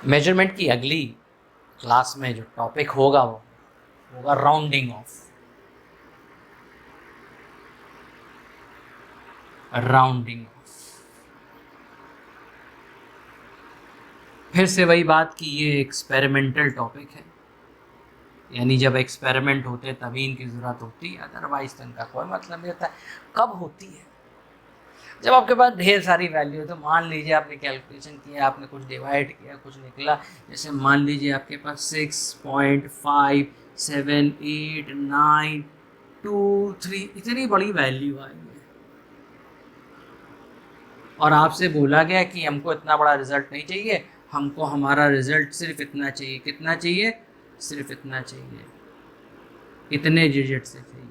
Measurement की अगली class में जो टॉपिक होगा वो होगा राउंडिंग ऑफ। राउंडिंग ऑफ, फिर से वही बात कि ये एक्सपेरिमेंटल टॉपिक है, यानी जब एक्सपेरिमेंट होते हैं तभी इनकी ज़रूरत होती है, अदरवाइज तो इनका कोई मतलब नहीं होता। कब होती है? जब आपके पास ढेर सारी वैल्यू है। तो मान लीजिए आपने कैलकुलेशन किया, आपने कुछ डिवाइड किया, कुछ निकला, जैसे मान लीजिए आपके पास 6.57892 इतनी बड़ी वैल्यू आई है और आपसे बोला गया कि हमको इतना बड़ा रिजल्ट नहीं चाहिए, हमको हमारा रिजल्ट सिर्फ इतना चाहिए। कितना चाहिए? सिर्फ इतना चाहिए, इतने डिजिट से चाहिए।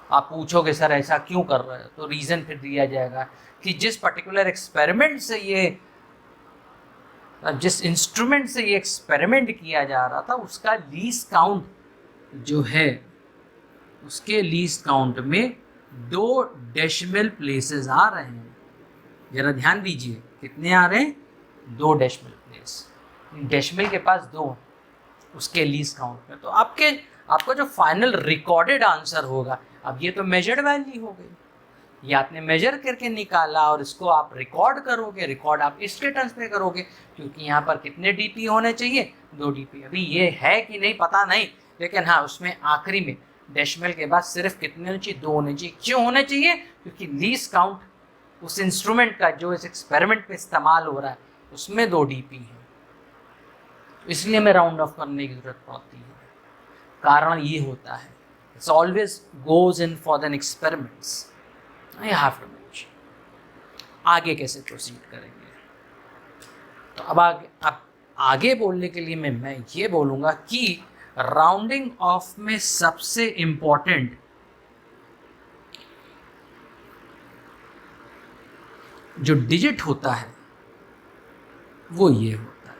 आप पूछोगे सर ऐसा क्यों कर रहे हो, तो रीज़न फिर दिया जाएगा कि जिस पर्टिकुलर एक्सपेरिमेंट से ये, जिस इंस्ट्रूमेंट से ये एक्सपेरिमेंट किया जा रहा था उसका लीस्ट काउंट जो है, उसके लीस्ट काउंट में 2 डेसिमल प्लेसेस आ रहे हैं। जरा ध्यान दीजिए, कितने आ रहे हैं? 2 डेसिमल प्लेस। डेसिमल के पास 2, उसके लीस्ट काउंट में। तो आपका जो फाइनल रिकॉर्डेड आंसर होगा, अब ये तो मेजर्ड वैल्यू हो गई, ये आपने मेजर करके निकाला और इसको आप रिकॉर्ड करोगे। रिकॉर्ड आप इसके टर्म्स में करोगे, क्योंकि यहाँ पर कितने डीपी होने चाहिए? 2 डीपी। अभी ये है कि नहीं पता नहीं, लेकिन हाँ उसमें आखिरी में डेसिमल के बाद सिर्फ कितने होने चाहिए? 2 होने चाहिए। क्यों होने चाहिए? क्योंकि लीस्ट काउंट उस इंस्ट्रूमेंट का जो इस एक्सपेरिमेंट पे इस्तेमाल हो रहा है उसमें 2 डीपी है, इसलिए हमें राउंड ऑफ करने की जरूरत पड़ती है। कारण ये होता है, it's always goes in for an experiments. I have to mention. आगे कैसे प्रोसीड करेंगे? तो अब आगे बोलने के लिए मैं ये बोलूँगा कि राउंडिंग ऑफ में सबसे इम्पोर्टेंट जो डिजिट होता है वो ये होता है।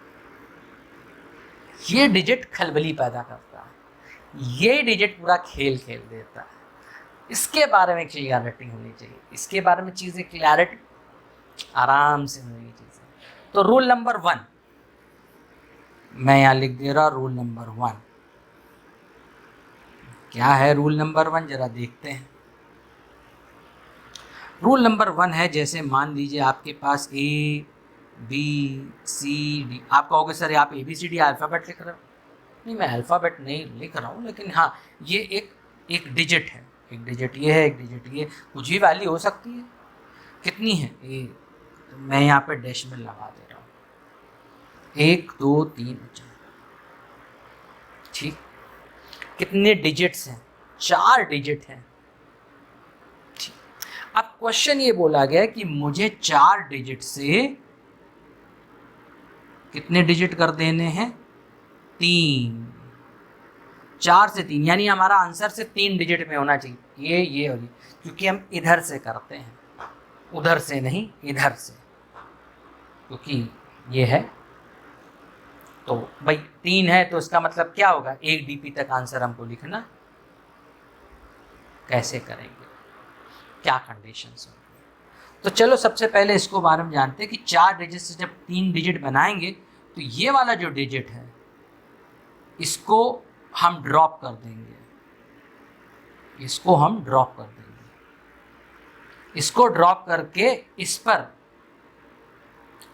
ये डिजिट खलबली पैदा करता है, ये डिजिट पूरा खेल खेल देता है। इसके बारे में क्लियरिटी होनी चाहिए, इसके बारे में चीज़ें क्लियरिटी आराम से होनी चीज़ें। तो रूल नंबर 1 मैं यहाँ लिख दे रहा, रूल नंबर 1 क्या है? रूल नंबर 1 जरा देखते हैं। रूल नंबर 1 है, जैसे मान लीजिए आपके पास ABCD, आप कहोगे सर आप ABCD अल्फ़ाबेट लिख रहे हो। नहीं, मैं अल्फ़ाबेट नहीं लिख रहा हूँ, लेकिन हाँ ये एक डिजिट है, एक डिजिट ये है, एक डिजिट ये, कुछ भी वैल्यू हो सकती है। कितनी है? ए, तो मैं यहाँ पे डेसिमल लगा दे रहा हूँ, 1 2 3 4। ठीक, कितने डिजिट्स हैं? 4 डिजिट हैं। ठीक, अब क्वेश्चन ये बोला गया कि मुझे 4 डिजिट से कितने डिजिट कर देने हैं? 3। 4 से 3, यानी हमारा आंसर से 3 डिजिट में होना चाहिए। ये और ये, क्योंकि हम इधर से करते हैं, उधर से नहीं, इधर से, क्योंकि ये है। तो भाई 3 है तो इसका मतलब क्या होगा? 1 डीपी तक आंसर हमको लिखना। कैसे करेंगे? क्या कंडीशंस होंगे? तो चलो सबसे पहले इसको बारे में जानते हैं कि 4 डिजिट से जब 3 डिजिट बनाएंगे तो ये वाला जो डिजिट है इसको हम ड्रॉप कर देंगे, इसको हम ड्रॉप कर देंगे। इसको ड्रॉप करके इस पर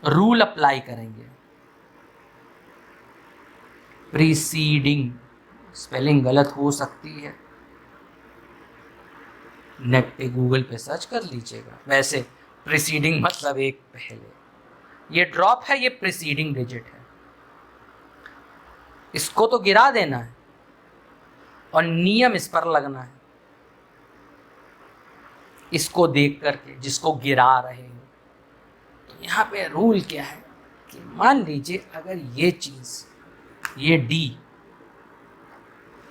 रूल अप्लाई करेंगे। प्रीसीडिंग, स्पेलिंग गलत हो सकती है, नेट पे गूगल पे सर्च कर लीजिएगा। वैसे प्रीसीडिंग मतलब एक पहले, ये ड्रॉप है, ये प्रीसीडिंग डिजिट है, इसको तो गिरा देना है और नियम इस पर लगना है, इसको देख करके जिसको गिरा रहे हो। तो यहाँ पे रूल क्या है कि मान लीजिए अगर ये चीज़, ये डी,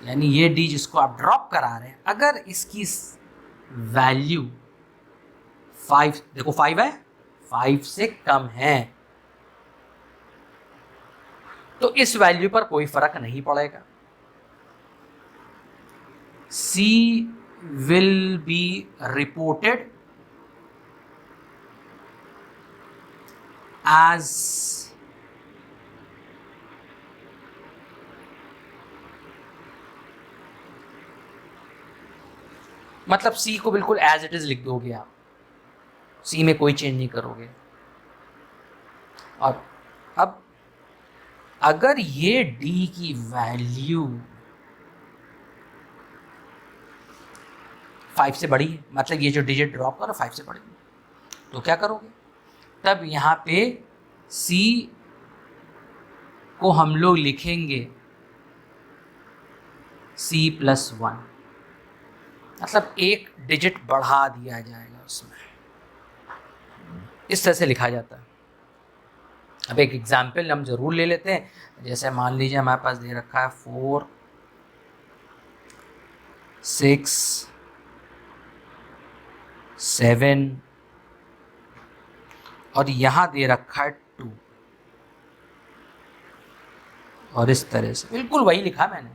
यानी ये डी जिसको आप ड्रॉप करा रहे हैं, अगर इसकी वैल्यू 5, देखो 5 है, 5 से कम है तो इस वैल्यू पर कोई फर्क नहीं पड़ेगा। C will be reported as मतलब सी को बिल्कुल एज इट इज लिख दोगे आप, सी में कोई चेंज नहीं करोगे। और अब अगर ये डी की वैल्यू 5 से बड़ी है, मतलब ये जो डिजिट ड्रॉप करो 5 से बड़ी है, तो क्या करोगे, तब यहाँ पे सी को हम लोग लिखेंगे C+1, मतलब एक डिजिट बढ़ा दिया जाएगा उसमें, इस तरह से लिखा जाता है। अब एक एग्जाम्पल हम ज़रूर ले लेते हैं, जैसे मान लीजिए हमारे पास दे रखा है 4 6 7 और यहाँ दे रखा है 2, और इस तरह से बिल्कुल वही लिखा मैंने।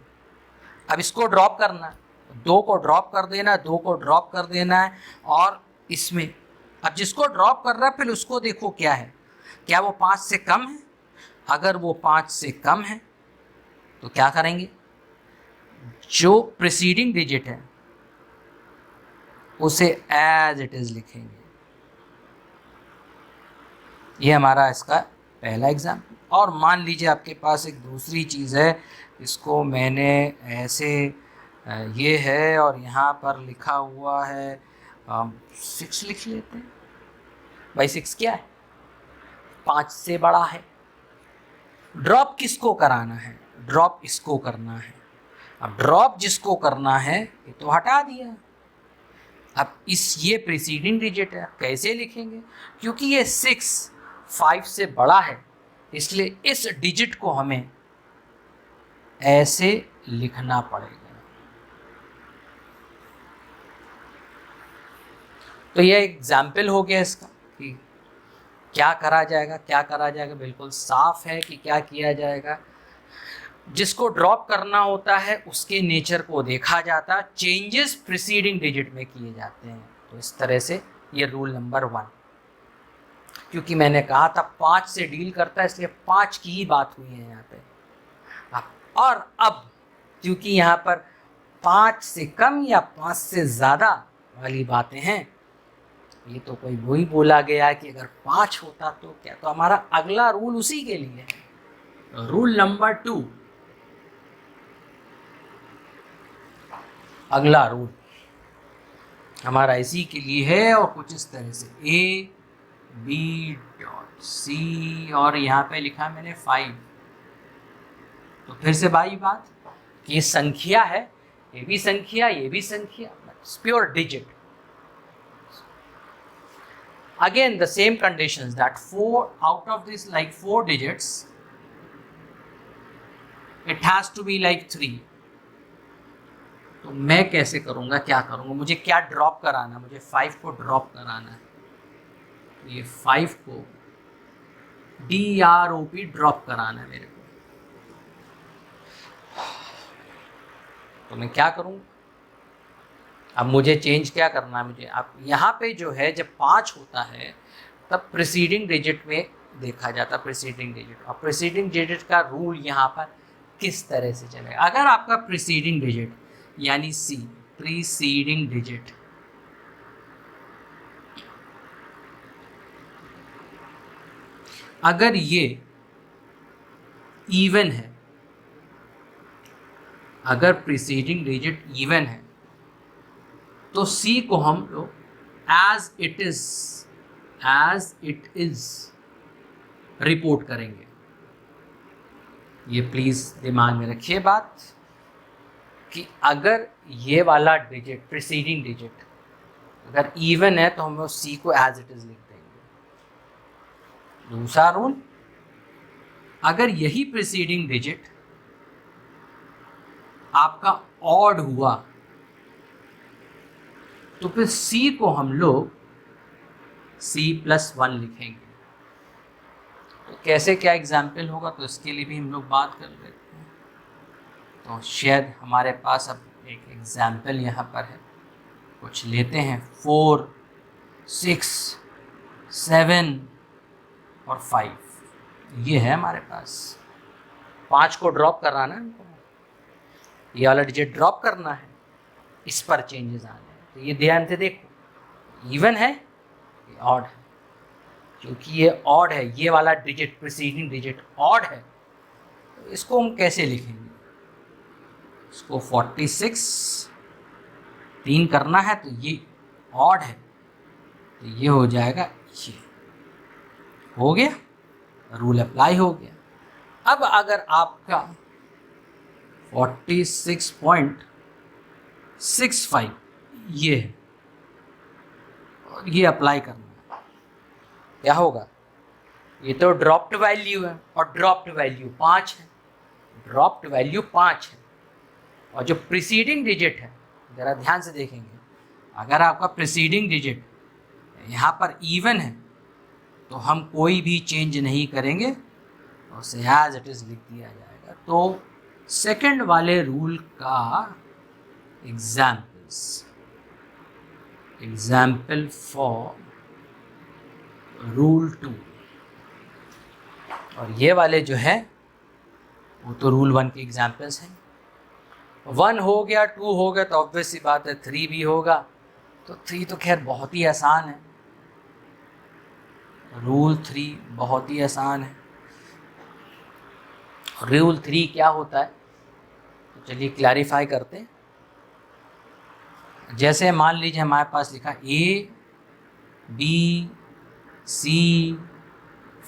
अब इसको ड्रॉप करना है, 2 को ड्रॉप कर देना है, 2 को ड्रॉप कर देना है, और इसमें अब जिसको ड्रॉप कर रहा है फिर उसको देखो क्या है, क्या वो 5 से कम है। अगर वो 5 से कम है तो क्या करेंगे, जो प्रीसीडिंग डिजिट है उसे एज इट इज लिखेंगे। ये हमारा इसका पहला एग्जाम्पल। और मान लीजिए आपके पास एक दूसरी चीज़ है, इसको मैंने ऐसे ये है और यहाँ पर लिखा हुआ है 6 लिख लेते हैं। भाई 6 क्या है, 5 से बड़ा है। ड्रॉप किसको कराना है, ड्रॉप इसको करना है। अब ड्रॉप जिसको करना है ये तो हटा दिया। अब ये प्रीसीडिंग डिजिट है, कैसे लिखेंगे, क्योंकि ये 6 5 से बड़ा है, इसलिए इस डिजिट को हमें ऐसे लिखना पड़ेगा। तो यह एग्जाम्पल हो गया इसका कि क्या करा जाएगा, क्या करा जाएगा। बिल्कुल साफ है कि क्या किया जाएगा। जिसको ड्रॉप करना होता है उसके नेचर को देखा जाता है, चेंजेस प्रीसीडिंग डिजिट में किए जाते हैं। तो इस तरह से ये रूल नंबर 1, क्योंकि मैंने कहा था 5 से डील करता है, इसलिए 5 की ही बात हुई है यहाँ पे। और अब क्योंकि यहाँ पर 5 से कम या 5 से ज़्यादा वाली बातें हैं, ये तो कोई वही बोला गया कि अगर 5 होता तो क्या, तो हमारा अगला रूल उसी के लिए है। रूल नंबर 2, अगला रूल हमारा इसी के लिए है और कुछ इस तरह से A.B.C और यहाँ पे लिखा मैंने 5। तो फिर से भाई बात कि ये संख्या है, ये भी संख्या, ये भी संख्या, pure digit. Again the same conditions that 4 out of this like 4 digits it has to be like 3। तो मैं कैसे करूँगा, क्या करूँगा, मुझे क्या ड्रॉप कराना, मुझे 5 को ड्रॉप कराना है। ये 5 को DROP ड्रॉप कराना है मेरे को। तो मैं क्या करूँ, अब मुझे चेंज क्या करना है मुझे। अब यहाँ पे जो है जब 5 होता है तब प्रीसीडिंग डिजिट में देखा जाता है प्रीसीडिंग डिजिट। और प्रीसीडिंग डिजिट का रूल यहाँ पर किस तरह से चलेगा, अगर आपका प्रीसीडिंग डिजिट यानी C प्रीसीडिंग डिजिट अगर ये इवन है, अगर प्रीसीडिंग डिजिट इवन है तो C को हम लोग एज इट इज रिपोर्ट करेंगे। ये प्लीज़ दिमाग में रखिए बात कि अगर ये वाला डिजिट प्रीसीडिंग डिजिट अगर इवन है तो हम लोग C को एज इट इज लिख देंगे। दूसरा रूल, अगर यही प्रीसीडिंग डिजिट आपका ऑड हुआ तो फिर C को हम लोग C+1 लिखेंगे। तो कैसे क्या एग्जाम्पल होगा, तो इसके लिए भी हम लोग बात कर लेते हैं। तो शायद हमारे पास अब एक एग्जाम्पल यहाँ पर है, कुछ लेते हैं। 4 6 7 और 5 ये है हमारे पास। 5 को ड्रॉप कराना है हमको, ये वाला डिजिट ड्रॉप करना है, इस पर चेंजेस आने हैं। तो ये ध्यान से देखो, इवन है ये ऑड है, क्योंकि ये ऑड है, ये वाला डिजिट प्रीसीडिंग डिजिट ऑड है, तो इसको हम कैसे लिखेंगे? इसको 46 3 करना है, तो ये ऑड है, तो ये हो जाएगा, ये हो गया, रूल अप्लाई हो गया। अब अगर आपका 46.65 ये है और ये अप्लाई करना है, क्या होगा? ये तो ड्रॉप्ड वैल्यू है और ड्रॉप्ड वैल्यू 5 है, ड्रॉप्ड वैल्यू 5 है, और जो प्रीसीडिंग डिजिट है, ज़रा ध्यान से देखेंगे, अगर आपका प्रीसीडिंग डिजिट यहाँ पर इवन है तो हम कोई भी चेंज नहीं करेंगे, उसे एज इट इज़ लिख दिया जाएगा। तो सेकंड वाले रूल का एग्जाम्पल फॉर रूल 2, और ये वाले जो है वो तो रूल 1 के एग्जाम्पल्स हैं। 1 हो गया, 2 हो गया, तो ऑब्वियस सी बात है 3 भी होगा। तो 3 तो खैर बहुत ही आसान है, रूल 3 बहुत ही आसान है। रूल 3 क्या होता है, तो चलिए क्लैरिफाई करते हैं। जैसे मान लीजिए हमारे पास लिखा A B C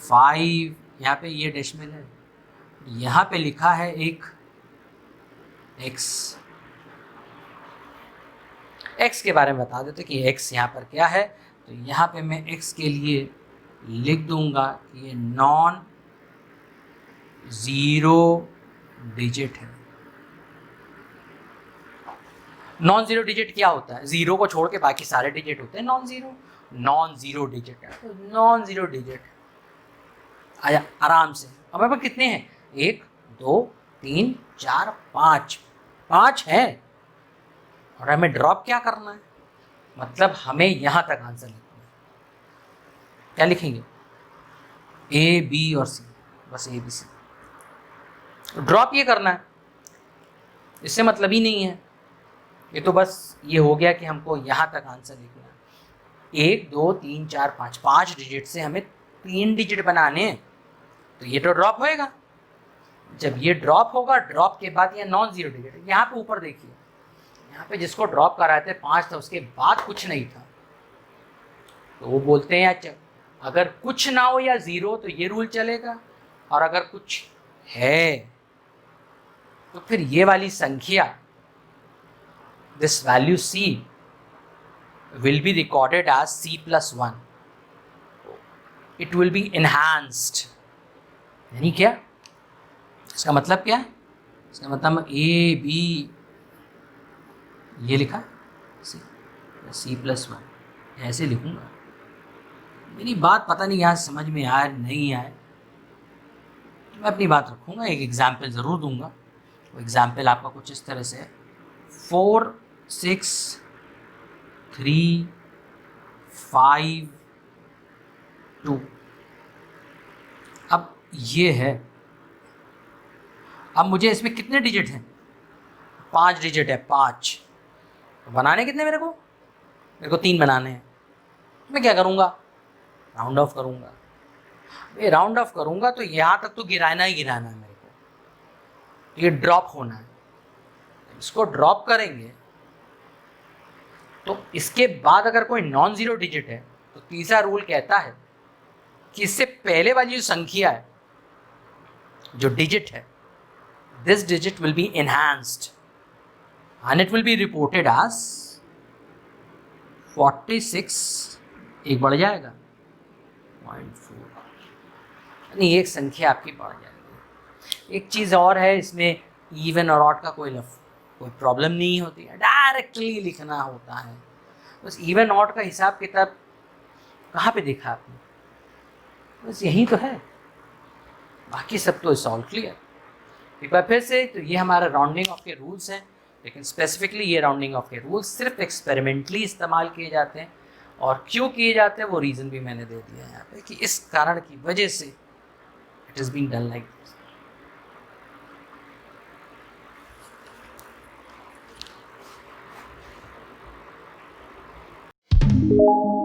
5, यहाँ पे ये डेसिमल है, यहाँ पे लिखा है एक x के बारे में बता देते कि x यहाँ पर क्या है। तो यहाँ पे मैं x के लिए लिख दूंगा कि ये नॉन ज़ीरो डिजिट है। नॉन ज़ीरो डिजिट क्या होता है? ज़ीरो को छोड़ के बाकी सारे डिजिट होते हैं नॉन ज़ीरो डिजिट है, तो नॉन ज़ीरो डिजिट आया आराम से। अब हमारे पास कितने हैं? 1 2 3 4 5 है, और हमें ड्रॉप क्या करना है, मतलब हमें यहाँ तक आंसर लिखना है। क्या लिखेंगे? A B और C, बस A B C। ड्रॉप ये करना है, इससे मतलब ही नहीं है, ये तो बस ये हो गया कि हमको यहाँ तक आंसर लिखना है। 1 2 3 4 5 डिजिट से हमें 3 डिजिट बनाने हैं, तो ये तो ड्रॉप होएगा। जब ये ड्रॉप होगा, ड्रॉप के बाद ये नॉन ज़ीरो डिजिट है। यहाँ पे ऊपर देखिए, यहाँ पे जिसको ड्रॉप कराए थे 5 था, उसके बाद कुछ नहीं था, तो वो बोलते हैं अच्छा अगर कुछ ना हो या ज़ीरो तो ये रूल चलेगा, और अगर कुछ है तो फिर ये वाली संख्या, this value C will be recorded as C+1, it will be enhanced। यानी क्या? इसका मतलब क्या है? इसका मतलब A B ये लिखा C+1 ऐसे लिखूंगा। मेरी बात पता नहीं यहाँ समझ में आए नहीं आए, मैं अपनी बात रखूँगा, एक एग्जाम्पल ज़रूर दूंगा। वो एग्जाम्पल आपका कुछ इस तरह से 4 6 3 5 2। अब ये है, अब मुझे इसमें कितने डिजिट हैं? 5 डिजिट है, 5। तो बनाने कितने मेरे को 3 बनाने हैं। मैं क्या करूँगा? राउंड ऑफ करूँगा। ये राउंड ऑफ करूँगा तो यहाँ तक तो गिराना ही गिराना है मेरे को, ये ड्रॉप होना है। इसको ड्रॉप करेंगे तो इसके बाद अगर कोई नॉन ज़ीरो डिजिट है तो तीसरा रूल कहता है कि इससे पहले वाली जो संख्या है, जो डिजिट है, this digit will be enhanced and it will be reported as 46, एक बढ़ जाएगा 0.4, यानी एक संख्या आपकी बढ़ जाएगी। एक चीज़ और है, इसमें इवन और ऑड का कोई प्रॉब्लम नहीं होती है, डायरेक्टली लिखना होता है। बस इवन ऑड का हिसाब किताब कहाँ पे देखा आपने? बस यही तो है, बाकी सब तो सॉल्व क्लियर। एक बार फिर से, तो ये हमारा राउंडिंग ऑफ के रूल्स हैं, लेकिन स्पेसिफिकली ये राउंडिंग ऑफ के रूल्स सिर्फ एक्सपेरिमेंटली इस्तेमाल किए जाते हैं, और क्यों किए जाते हैं वो रीज़न भी मैंने दे दिया है यहाँ पे कि इस कारण की वजह से it is being done like this. है।